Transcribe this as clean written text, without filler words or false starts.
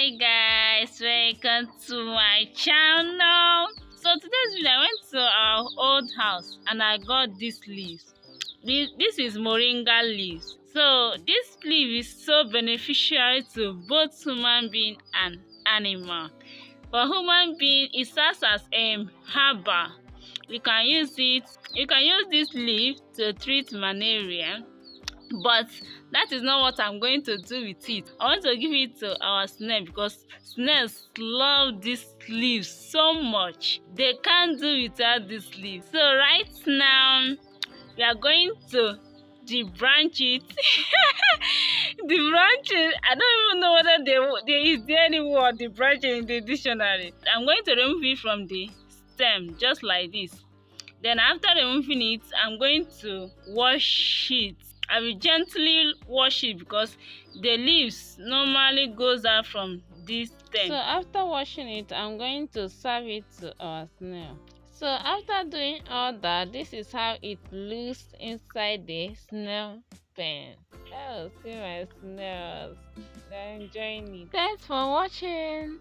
Hi guys, welcome to my channel. So today's video, I went to our old house and I got these leaves. This is moringa leaves. So this leaf is so beneficial to both human being and animal. For human being, it serves as herbal. You can use this leaf to treat malaria. But that is not what I'm going to do with it. I want to give it to our snail because snails love these leaves so much. They can't do without these leaves. So right now we are going to debranch it. Debranch it. I don't even know whether there is any word debranching in the dictionary. I'm going to remove it from the stem just like this. Then after removing it, I'm going to wash it. I will gently wash it because the leaves normally goes out from this stem. So after washing it, I'm going to serve it to our snail. So after doing all that, this is how it looks inside the snail pen. Oh, see my snails. They're enjoying it. Thanks for watching.